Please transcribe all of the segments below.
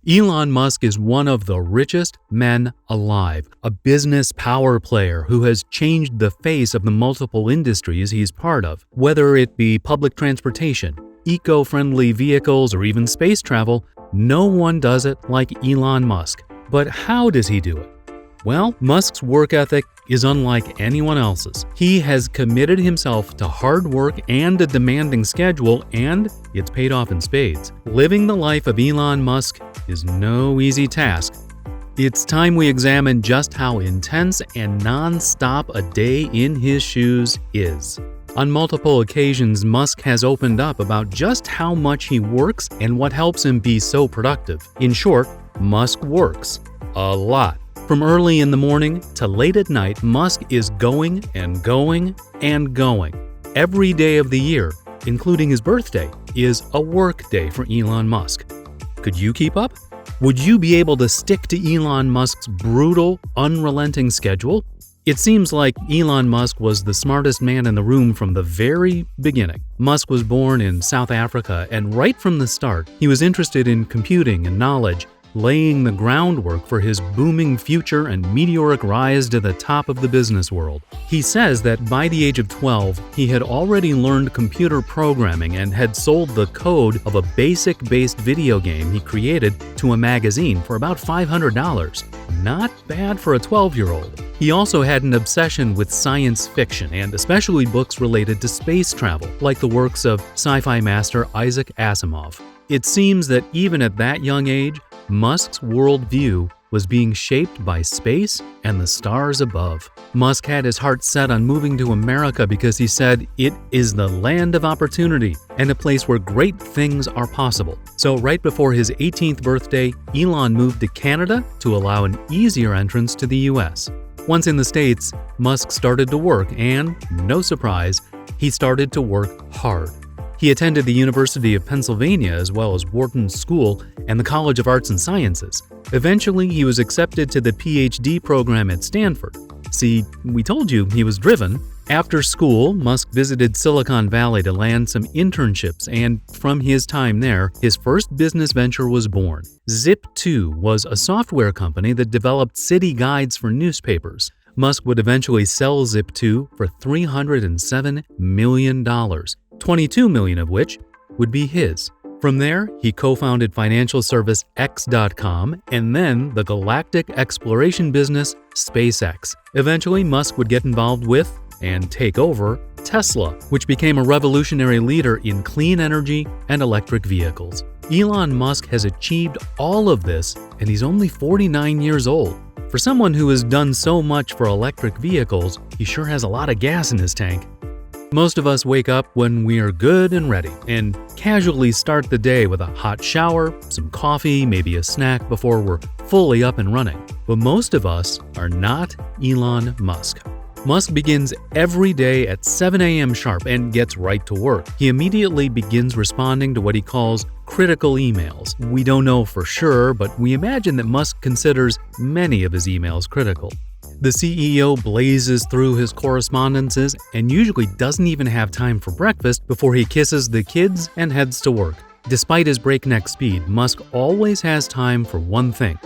Elon Musk is one of the richest men alive, a business power player who has changed the face of the multiple industries he's part of. Whether it be public transportation, eco-friendly vehicles, or even space travel, no one does it like Elon Musk. But how does he do it? Well, Musk's work ethic is unlike anyone else's. He has committed himself to hard work and a demanding schedule, and it's paid off in spades. Living the life of Elon Musk is no easy task. It's time we examine just how intense and non-stop a day in his shoes is. On multiple occasions, Musk has opened up about just how much he works and what helps him be so productive. In short, Musk works a lot. From early in the morning to late at night, Musk is going and going and going. Every day of the year, including his birthday, is a work day for Elon Musk. Could you keep up? Would you be able to stick to Elon Musk's brutal, unrelenting schedule? It seems like Elon Musk was the smartest man in the room from the very beginning. Musk was born in South Africa, and right from the start, he was interested in computing and knowledge, laying the groundwork for his booming future and meteoric rise to the top of the business world. He says that by the age of 12, he had already learned computer programming and had sold the code of a BASIC-based video game he created to a magazine for about $500. Not bad for a 12-year-old. He also had an obsession with science fiction, and especially books related to space travel, like the works of sci-fi master Isaac Asimov. It seems that even at that young age, Musk's worldview was being shaped by space and the stars above. Musk had his heart set on moving to America because he said it is the land of opportunity and a place where great things are possible. So right before his 18th birthday, Elon moved to Canada to allow an easier entrance to the US. Once in the States, Musk started to work and, no surprise, he started to work hard. He attended the University of Pennsylvania as well as Wharton School and the College of Arts and Sciences. Eventually, he was accepted to the PhD program at Stanford. See, we told you he was driven. After school, Musk visited Silicon Valley to land some internships, and from his time there, his first business venture was born. Zip2 was a software company that developed city guides for newspapers. Musk would eventually sell Zip2 for $307 million. $22 million of which would be his. From there, he co-founded financial service X.com and then the galactic exploration business SpaceX. Eventually, Musk would get involved with and take over Tesla, which became a revolutionary leader in clean energy and electric vehicles. Elon Musk has achieved all of this, and he's only 49 years old. For someone who has done so much for electric vehicles, he sure has a lot of gas in his tank. Most of us wake up when we are good and ready and casually start the day with a hot shower, some coffee, maybe a snack before we're fully up and running. But most of us are not Elon Musk. Musk begins every day at 7 a.m. sharp and gets right to work. He immediately begins responding to what he calls critical emails. We don't know for sure, but we imagine that Musk considers many of his emails critical. The CEO blazes through his correspondences and usually doesn't even have time for breakfast before he kisses the kids and heads to work. Despite his breakneck speed, Musk always has time for one thing: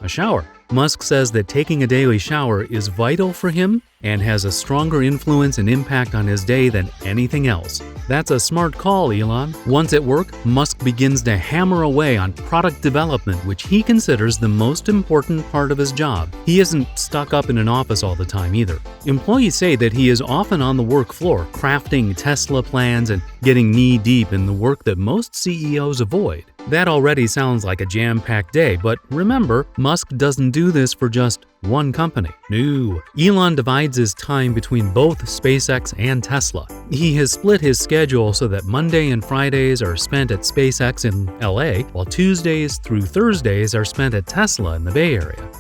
a shower. Musk says that taking a daily shower is vital for him and has a stronger influence and impact on his day than anything else. That's a smart call, Elon. Once at work, Musk begins to hammer away on product development, which he considers the most important part of his job. He isn't stuck up in an office all the time either. Employees say that he is often on the work floor, crafting Tesla plans and getting knee-deep in the work that most CEOs avoid. That already sounds like a jam-packed day, but remember, Musk doesn't do this for just one company. No. Elon divides his time between both SpaceX and Tesla. He has split his schedule so that Monday and Fridays are spent at SpaceX in LA, while Tuesdays through Thursdays are spent at Tesla in the Bay Area.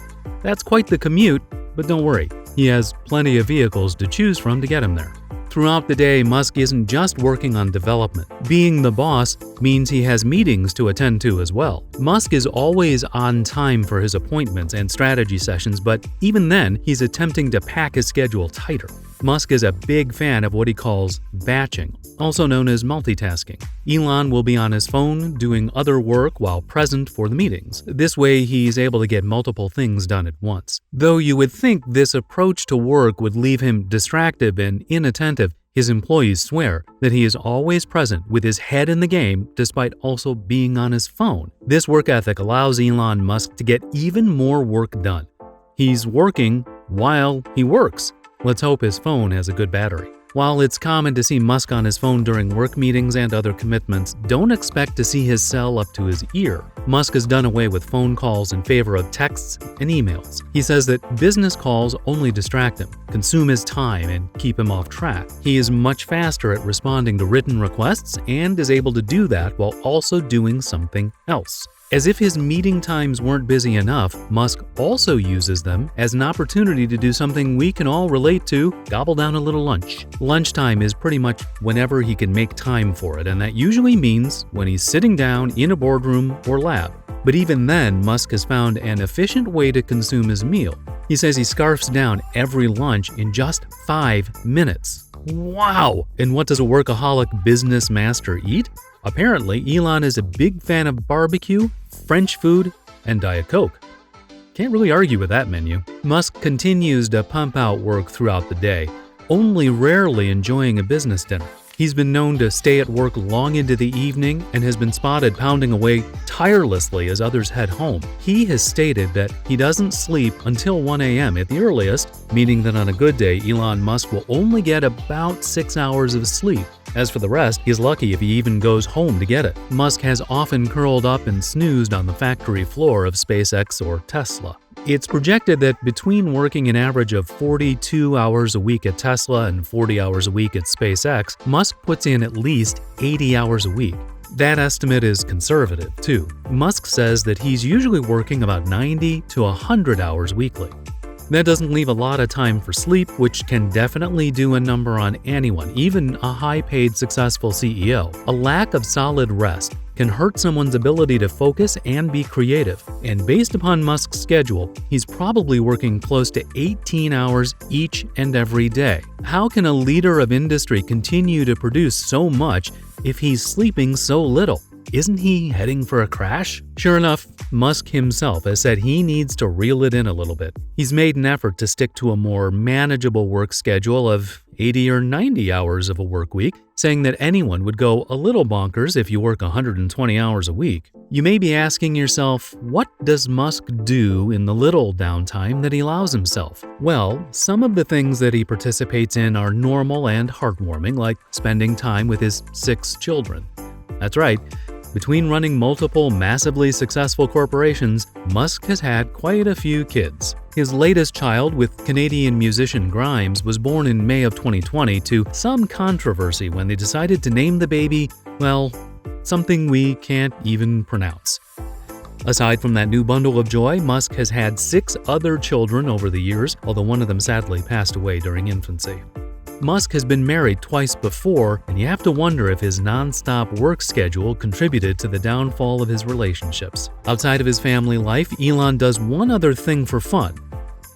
That's quite the commute, but don't worry, he has plenty of vehicles to choose from to get him there. Throughout the day, Musk isn't just working on development. Being the boss means he has meetings to attend to as well. Musk is always on time for his appointments and strategy sessions, but even then, he's attempting to pack his schedule tighter. Musk is a big fan of what he calls batching, also known as multitasking. Elon will be on his phone doing other work while present for the meetings. This way, he's able to get multiple things done at once. Though you would think this approach to work would leave him distracted and inattentive, his employees swear that he is always present with his head in the game despite also being on his phone. This work ethic allows Elon Musk to get even more work done. He's working while he works. Let's hope his phone has a good battery. While it's common to see Musk on his phone during work meetings and other commitments, don't expect to see his cell up to his ear. Musk has done away with phone calls in favor of texts and emails. He says that business calls only distract him, consume his time, and keep him off track. He is much faster at responding to written requests and is able to do that while also doing something else. As if his meeting times weren't busy enough, Musk also uses them as an opportunity to do something we can all relate to: gobble down a little lunch. Lunchtime is pretty much whenever he can make time for it, and that usually means when he's sitting down in a boardroom or lab. But even then, Musk has found an efficient way to consume his meal. He says he scarfs down every lunch in just 5 minutes. Wow! And what does a workaholic business master eat? Apparently, Elon is a big fan of barbecue, French food, and Diet Coke. Can't really argue with that menu. Musk continues to pump out work throughout the day, only rarely enjoying a business dinner. He's been known to stay at work long into the evening and has been spotted pounding away tirelessly as others head home. He has stated that he doesn't sleep until 1 a.m. at the earliest, meaning that on a good day, Elon Musk will only get about 6 hours of sleep. As for the rest, he's lucky if he even goes home to get it. Musk has often curled up and snoozed on the factory floor of SpaceX or Tesla. It's projected that between working an average of 42 hours a week at Tesla and 40 hours a week at SpaceX, Musk puts in at least 80 hours a week. That estimate is conservative, too. Musk says that he's usually working about 90 to 100 hours weekly. That doesn't leave a lot of time for sleep, which can definitely do a number on anyone, even a high-paid successful CEO. A lack of solid rest can hurt someone's ability to focus and be creative. And based upon Musk's schedule, he's probably working close to 18 hours each and every day. How can a leader of industry continue to produce so much if he's sleeping so little? Isn't he heading for a crash? Sure enough, Musk himself has said he needs to reel it in a little bit. He's made an effort to stick to a more manageable work schedule of 80 or 90 hours of a work week, saying that anyone would go a little bonkers if you work 120 hours a week. You may be asking yourself, what does Musk do in the little downtime that he allows himself? Well, some of the things that he participates in are normal and heartwarming, like spending time with his 6 children. That's right. Between running multiple massively successful corporations, Musk has had quite a few kids. His latest child, with Canadian musician Grimes, was born in May of 2020 to some controversy when they decided to name the baby, well, something we can't even pronounce. Aside from that new bundle of joy, Musk has had 6 other children over the years, although one of them sadly passed away during infancy. Musk has been married twice before, and you have to wonder if his non-stop work schedule contributed to the downfall of his relationships. Outside of his family life, Elon does one other thing for fun.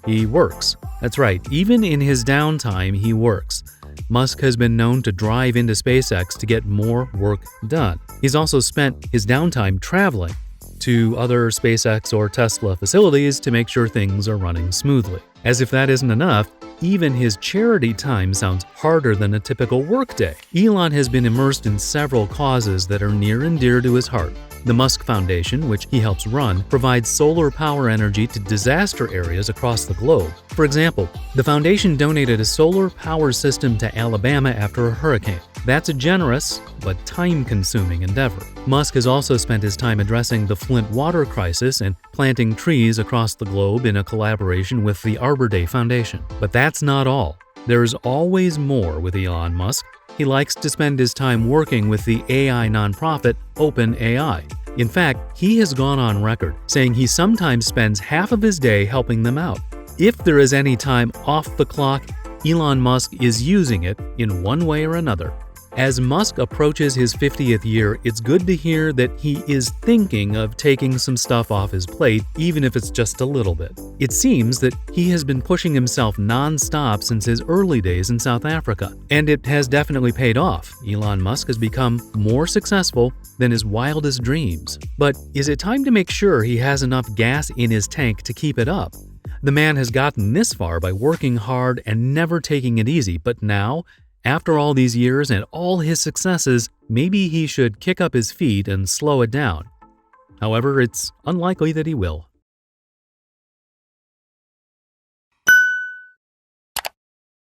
He works. That's right, even in his downtime, he works. Musk has been known to drive into SpaceX to get more work done. He's also spent his downtime traveling to other SpaceX or Tesla facilities to make sure things are running smoothly. As if that isn't enough, even his charity time sounds harder than a typical workday. Elon has been immersed in several causes that are near and dear to his heart. The Musk Foundation, which he helps run, provides solar power energy to disaster areas across the globe. For example, the foundation donated a solar power system to Alabama after a hurricane. That's a generous but time-consuming endeavor. Musk has also spent his time addressing the Flint water crisis and planting trees across the globe in a collaboration with the Arbor Day Foundation. But that's not all. There's always more with Elon Musk. He likes to spend his time working with the AI nonprofit OpenAI. In fact, he has gone on record saying he sometimes spends half of his day helping them out. If there is any time off the clock, Elon Musk is using it in one way or another. As Musk approaches his 50th year, it's good to hear that he is thinking of taking some stuff off his plate, even if it's just a little bit. It seems that he has been pushing himself non-stop since his early days in South Africa, and it has definitely paid off. Elon Musk has become more successful than his wildest dreams. But is it time to make sure he has enough gas in his tank to keep it up? The man has gotten this far by working hard and never taking it easy, but now, after all these years and all his successes, maybe he should kick up his feet and slow it down. However, it's unlikely that he will.